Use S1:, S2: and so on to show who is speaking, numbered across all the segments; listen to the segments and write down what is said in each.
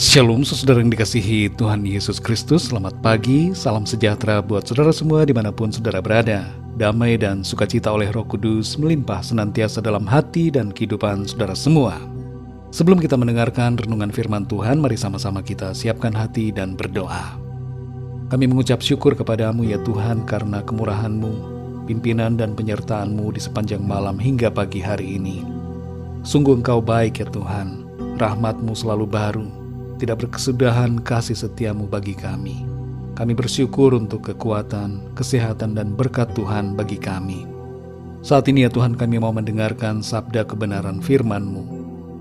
S1: Shalom saudara yang dikasihi Tuhan Yesus Kristus. Selamat pagi, salam sejahtera buat saudara semua dimanapun saudara berada. Damai dan sukacita oleh Roh Kudus melimpah senantiasa dalam hati dan kehidupan saudara semua. Sebelum kita mendengarkan renungan firman Tuhan, mari sama-sama kita siapkan hati dan berdoa. Kami mengucap syukur kepadamu ya Tuhan karena kemurahan-Mu, pimpinan dan penyertaan-Mu di sepanjang malam hingga pagi hari ini. Sungguh Engkau baik ya Tuhan, rahmat-Mu selalu baru. Tidak berkesudahan kasih setiamu bagi kami. Kami bersyukur untuk kekuatan, kesehatan, dan berkat Tuhan bagi kami. Saat ini ya Tuhan, kami mau mendengarkan sabda kebenaran firman-Mu.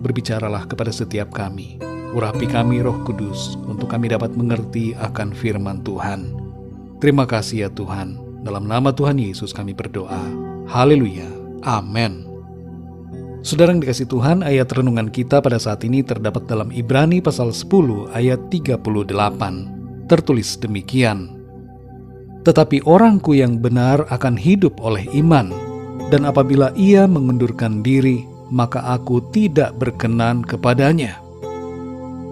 S1: Berbicaralah kepada setiap kami. Urapi kami Roh Kudus, untuk kami dapat mengerti akan firman Tuhan. Terima kasih ya Tuhan. Dalam nama Tuhan Yesus kami berdoa. Haleluya. Amin. Saudara yang dikasih Tuhan, ayat renungan kita pada saat ini terdapat dalam Ibrani pasal 10 ayat 38. Tertulis demikian. Tetapi orangku yang benar akan hidup oleh iman, dan apabila ia mengundurkan diri, maka aku tidak berkenan kepadanya.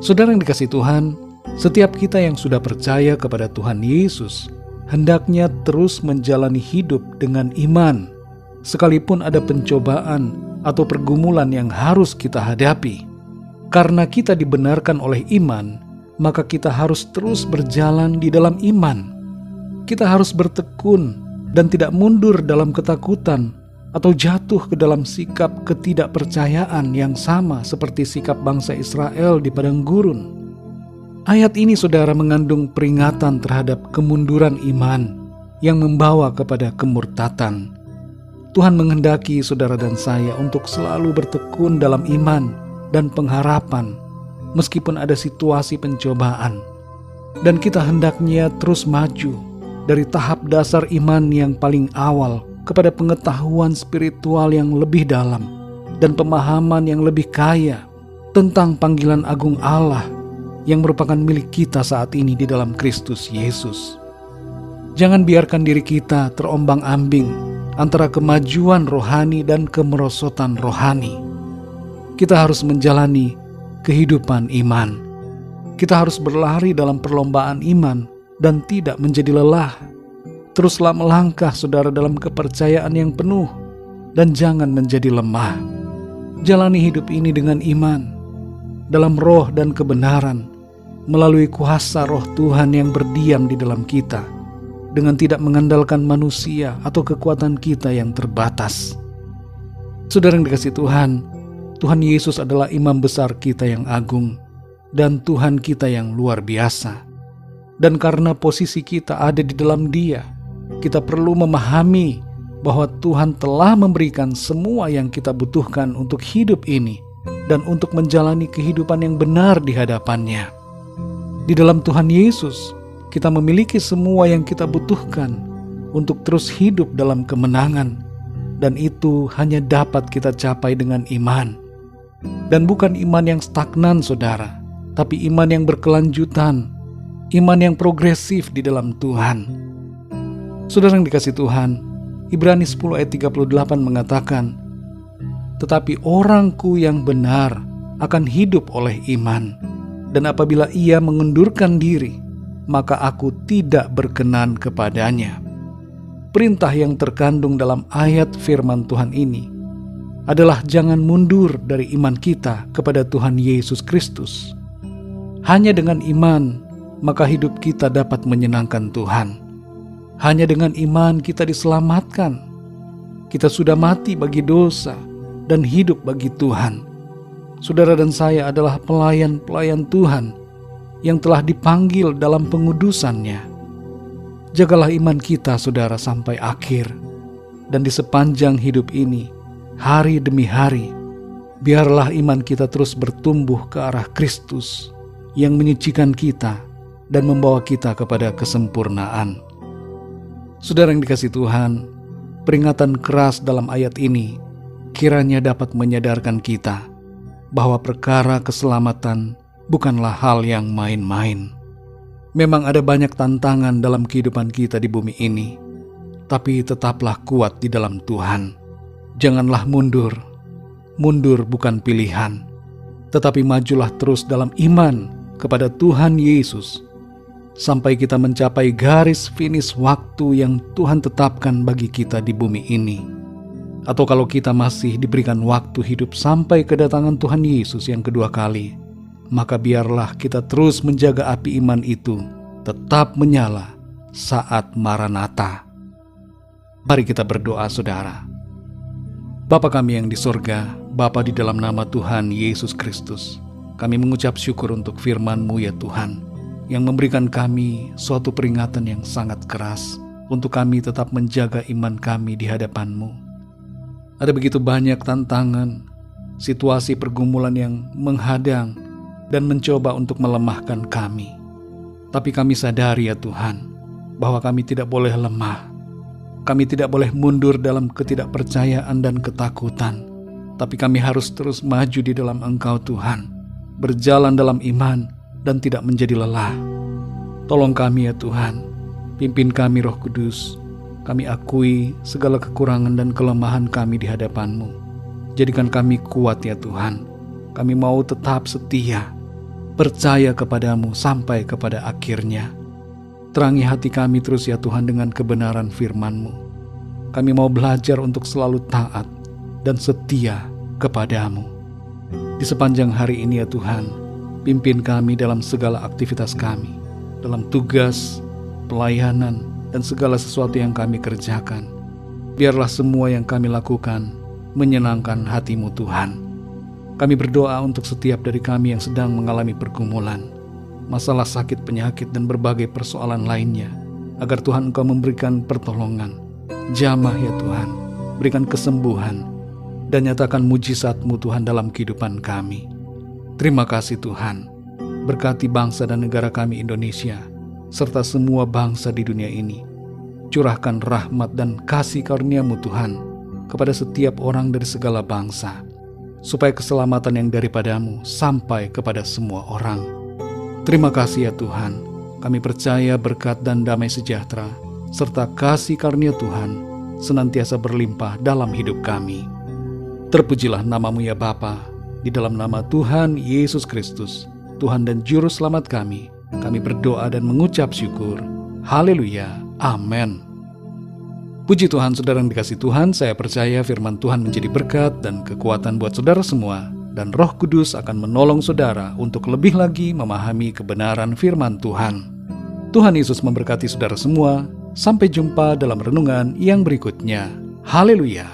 S1: Saudara yang dikasih Tuhan, setiap kita yang sudah percaya kepada Tuhan Yesus, hendaknya terus menjalani hidup dengan iman, sekalipun ada pencobaan atau pergumulan yang harus kita hadapi. Karena kita dibenarkan oleh iman, maka kita harus terus berjalan di dalam iman. Kita harus bertekun dan tidak mundur dalam ketakutan atau jatuh ke dalam sikap ketidakpercayaan yang sama seperti sikap bangsa Israel di padang gurun. Ayat ini saudara mengandung peringatan terhadap kemunduran iman yang membawa kepada kemurtatan. Tuhan menghendaki saudara dan saya untuk selalu bertekun dalam iman dan pengharapan meskipun ada situasi pencobaan. Dan kita hendaknya terus maju dari tahap dasar iman yang paling awal kepada pengetahuan spiritual yang lebih dalam dan pemahaman yang lebih kaya tentang panggilan agung Allah yang merupakan milik kita saat ini di dalam Kristus Yesus. Jangan biarkan diri kita terombang-ambing antara kemajuan rohani dan kemerosotan rohani. Kita harus menjalani kehidupan iman. Kita harus berlari dalam perlombaan iman dan tidak menjadi lelah. Teruslah melangkah saudara dalam kepercayaan yang penuh dan jangan menjadi lemah. Jalani hidup ini dengan iman, dalam roh dan kebenaran, melalui kuasa roh Tuhan yang berdiam di dalam kita, dengan tidak mengandalkan manusia atau kekuatan kita yang terbatas. Saudara yang dikasihi Tuhan, Tuhan Yesus adalah imam besar kita yang agung dan Tuhan kita yang luar biasa. Dan karena posisi kita ada di dalam Dia, kita perlu memahami bahwa Tuhan telah memberikan semua yang kita butuhkan untuk hidup ini dan untuk menjalani kehidupan yang benar di hadapan-Nya. Di dalam Tuhan Yesus, kita memiliki semua yang kita butuhkan untuk terus hidup dalam kemenangan, dan itu hanya dapat kita capai dengan iman. Dan bukan iman yang stagnan saudara, tapi iman yang berkelanjutan, iman yang progresif di dalam Tuhan. Saudara yang dikasihi Tuhan, Ibrani 10 ayat 38 mengatakan, tetapi orangku yang benar akan hidup oleh iman, dan apabila ia mengundurkan diri, maka aku tidak berkenan kepadanya. Perintah yang terkandung dalam ayat firman Tuhan ini adalah jangan mundur dari iman kita kepada Tuhan Yesus Kristus. Hanya dengan iman, maka hidup kita dapat menyenangkan Tuhan. Hanya dengan iman kita diselamatkan. Kita sudah mati bagi dosa dan hidup bagi Tuhan. Saudara dan saya adalah pelayan-pelayan Tuhan yang telah dipanggil dalam pengudusan-Nya. Jagalah iman kita saudara sampai akhir, dan di sepanjang hidup ini, hari demi hari, biarlah iman kita terus bertumbuh ke arah Kristus yang menyucikan kita dan membawa kita kepada kesempurnaan. Saudara yang dikasihi Tuhan, peringatan keras dalam ayat ini kiranya dapat menyadarkan kita bahwa perkara keselamatan bukanlah hal yang main-main. Memang ada banyak tantangan dalam kehidupan kita di bumi ini, tapi tetaplah kuat di dalam Tuhan. Janganlah mundur. Mundur bukan pilihan, tetapi majulah terus dalam iman kepada Tuhan Yesus sampai kita mencapai garis finish waktu yang Tuhan tetapkan bagi kita di bumi ini. Atau kalau kita masih diberikan waktu hidup sampai kedatangan Tuhan Yesus yang kedua kali, maka biarlah kita terus menjaga api iman itu tetap menyala saat Maranatha. Mari kita berdoa, saudara. Bapa kami yang di sorga, Bapa, di dalam nama Tuhan Yesus Kristus, kami mengucap syukur untuk firman-Mu ya Tuhan, yang memberikan kami suatu peringatan yang sangat keras untuk kami tetap menjaga iman kami di hadapan-Mu. Ada begitu banyak tantangan, situasi pergumulan yang menghadang dan mencoba untuk melemahkan kami. Tapi kami sadari ya Tuhan, bahwa kami tidak boleh lemah. Kami tidak boleh mundur dalam ketidakpercayaan dan ketakutan. Tapi kami harus terus maju di dalam Engkau Tuhan, berjalan dalam iman dan tidak menjadi lelah. Tolong kami ya Tuhan, pimpin kami Roh Kudus. Kami akui segala kekurangan dan kelemahan kami di hadapan-Mu. Jadikan kami kuat ya Tuhan. Kami mau tetap setia, percaya kepadamu sampai kepada akhirnya. Terangi hati kami terus ya Tuhan dengan kebenaran firman-Mu. Kami mau belajar untuk selalu taat dan setia kepadamu. Di sepanjang hari ini ya Tuhan, pimpin kami dalam segala aktivitas kami, dalam tugas, pelayanan, dan segala sesuatu yang kami kerjakan. Biarlah semua yang kami lakukan menyenangkan hati-Mu Tuhan. Kami berdoa untuk setiap dari kami yang sedang mengalami pergumulan, masalah sakit, penyakit, dan berbagai persoalan lainnya, agar Tuhan Engkau memberikan pertolongan, jamah ya Tuhan, berikan kesembuhan, dan nyatakan mujizat-Mu Tuhan dalam kehidupan kami. Terima kasih Tuhan, berkati bangsa dan negara kami Indonesia, serta semua bangsa di dunia ini. Curahkan rahmat dan kasih karunia-Mu Tuhan kepada setiap orang dari segala bangsa, supaya keselamatan yang daripadamu sampai kepada semua orang. Terima kasih ya Tuhan, kami percaya berkat dan damai sejahtera, serta kasih karunia Tuhan senantiasa berlimpah dalam hidup kami. Terpujilah nama-Mu ya Bapa, di dalam nama Tuhan Yesus Kristus, Tuhan dan Juru Selamat kami berdoa dan mengucap syukur. Haleluya, amin. Puji Tuhan, saudara yang dikasih Tuhan, saya percaya firman Tuhan menjadi berkat dan kekuatan buat saudara semua, dan Roh Kudus akan menolong saudara untuk lebih lagi memahami kebenaran firman Tuhan. Tuhan Yesus memberkati saudara semua. Sampai jumpa dalam renungan yang berikutnya. Haleluya.